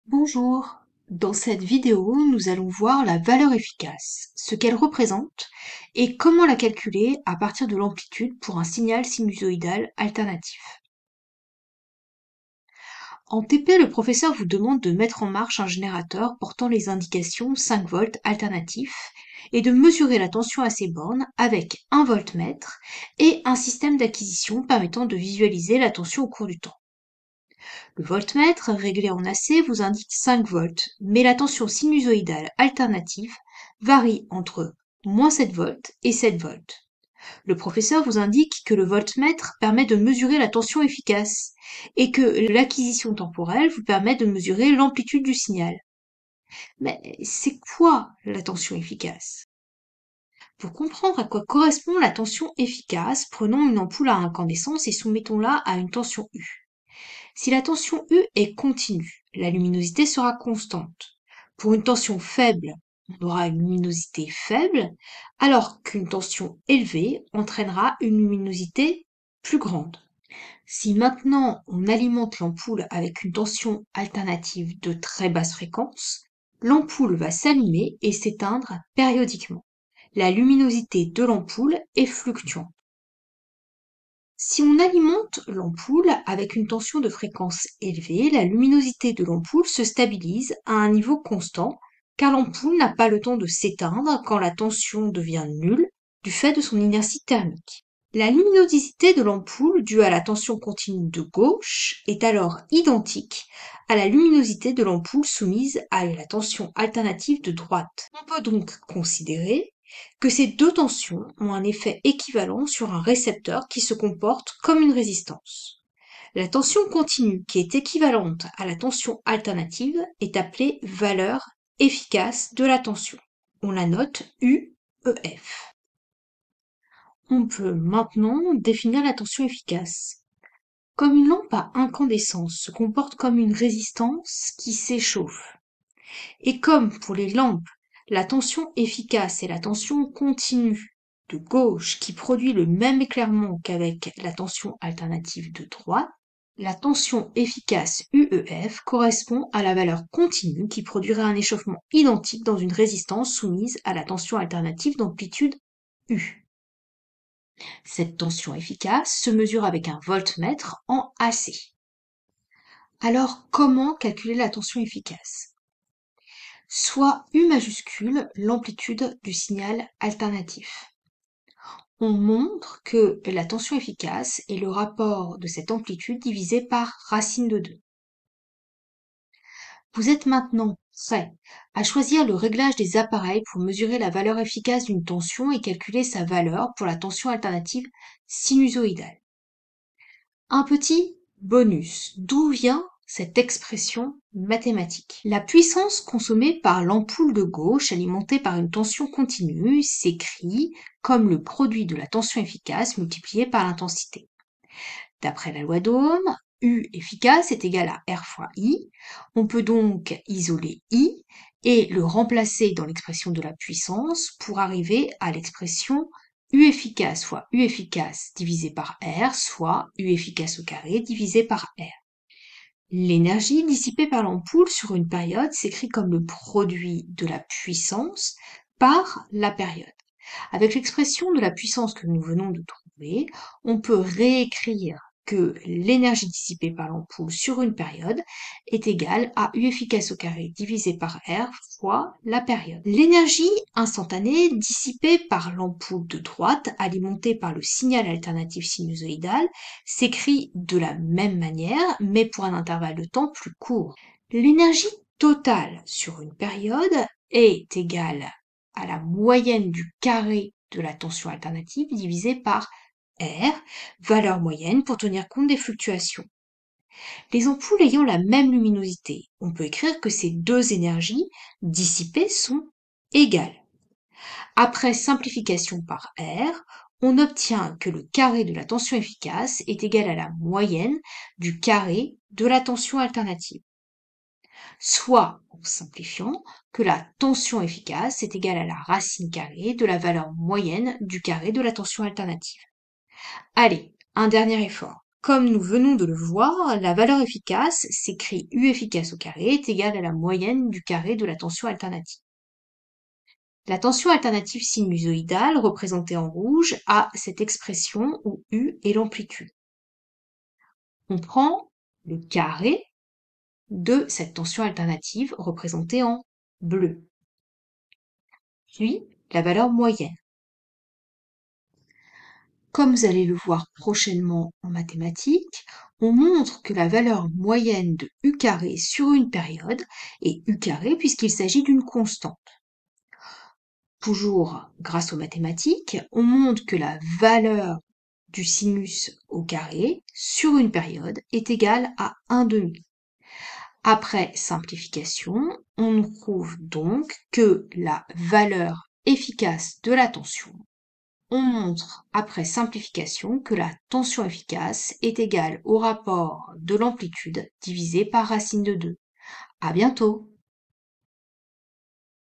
Bonjour, dans cette vidéo, nous allons voir la valeur efficace, ce qu'elle représente et comment la calculer à partir de l'amplitude pour un signal sinusoïdal alternatif. En TP, le professeur vous demande de mettre en marche un générateur portant les indications 5 volts alternatifs et de mesurer la tension à ces bornes avec un voltmètre et un système d'acquisition permettant de visualiser la tension au cours du temps. Le voltmètre, réglé en AC, vous indique 5 volts, mais la tension sinusoïdale alternative varie entre moins 7 volts et 7 volts. Le professeur vous indique que le voltmètre permet de mesurer la tension efficace et que l'acquisition temporelle vous permet de mesurer l'amplitude du signal. Mais c'est quoi la tension efficace? Pour comprendre à quoi correspond la tension efficace, prenons une ampoule à incandescence et soumettons-la à une tension U. Si la tension U est continue, la luminosité sera constante. Pour une tension faible, on aura une luminosité faible, alors qu'une tension élevée entraînera une luminosité plus grande. Si maintenant on alimente l'ampoule avec une tension alternative de très basse fréquence, l'ampoule va s'allumer et s'éteindre périodiquement. La luminosité de l'ampoule est fluctuante. Si on alimente l'ampoule avec une tension de fréquence élevée, la luminosité de l'ampoule se stabilise à un niveau constant, car l'ampoule n'a pas le temps de s'éteindre quand la tension devient nulle du fait de son inertie thermique. La luminosité de l'ampoule due à la tension continue de gauche est alors identique à la luminosité de l'ampoule soumise à la tension alternative de droite. On peut donc considérer que ces deux tensions ont un effet équivalent sur un récepteur qui se comporte comme une résistance. La tension continue qui est équivalente à la tension alternative est appelée valeur efficace de la tension. On la note UEF. On peut maintenant définir la tension efficace. Comme une lampe à incandescence se comporte comme une résistance qui s'échauffe, et comme pour les lampes, la tension efficace est la tension continue de gauche qui produit le même éclairement qu'avec la tension alternative de droite, la tension efficace UEF correspond à la valeur continue qui produirait un échauffement identique dans une résistance soumise à la tension alternative d'amplitude U. Cette tension efficace se mesure avec un voltmètre en AC. Alors, comment calculer la tension efficace? Soit U majuscule l'amplitude du signal alternatif. On montre que la tension efficace est le rapport de cette amplitude divisé par racine de 2. Vous êtes maintenant prêt à choisir le réglage des appareils pour mesurer la valeur efficace d'une tension et calculer sa valeur pour la tension alternative sinusoïdale. Un petit bonus. D'où vient cette expression mathématique? La puissance consommée par l'ampoule de gauche alimentée par une tension continue s'écrit comme le produit de la tension efficace multiplié par l'intensité. D'après la loi d'Ohm, U efficace est égal à R fois I. On peut donc isoler I et le remplacer dans l'expression de la puissance pour arriver à l'expression U efficace fois U efficace divisé par R, soit U efficace au carré divisé par R. L'énergie dissipée par l'ampoule sur une période s'écrit comme le produit de la puissance par la période. Avec l'expression de la puissance que nous venons de trouver, on peut réécrire que l'énergie dissipée par l'ampoule sur une période est égale à U efficace au carré divisé par R fois la période. L'énergie instantanée dissipée par l'ampoule de droite alimentée par le signal alternatif sinusoïdal s'écrit de la même manière mais pour un intervalle de temps plus court. L'énergie totale sur une période est égale à la moyenne du carré de la tension alternative divisé par R, valeur moyenne pour tenir compte des fluctuations. Les ampoules ayant la même luminosité, on peut écrire que ces deux énergies dissipées sont égales. Après simplification par R, on obtient que le carré de la tension efficace est égal à la moyenne du carré de la tension alternative. Soit, en simplifiant, que la tension efficace est égale à la racine carrée de la valeur moyenne du carré de la tension alternative. Allez, un dernier effort. Comme nous venons de le voir, la valeur efficace s'écrit U efficace au carré est égale à la moyenne du carré de la tension alternative. La tension alternative sinusoïdale, représentée en rouge, a cette expression où U est l'amplitude. On prend le carré de cette tension alternative représentée en bleu, puis la valeur moyenne. Comme vous allez le voir prochainement en mathématiques, on montre que la valeur moyenne de U carré sur une période est U carré puisqu'il s'agit d'une constante. Toujours grâce aux mathématiques, on montre que la valeur du sinus au carré sur une période est égale à 1/2. Après simplification, on trouve donc que la valeur efficace de la tension. On montre après simplification que la tension efficace est égale au rapport de l'amplitude divisé par racine de 2. À bientôt!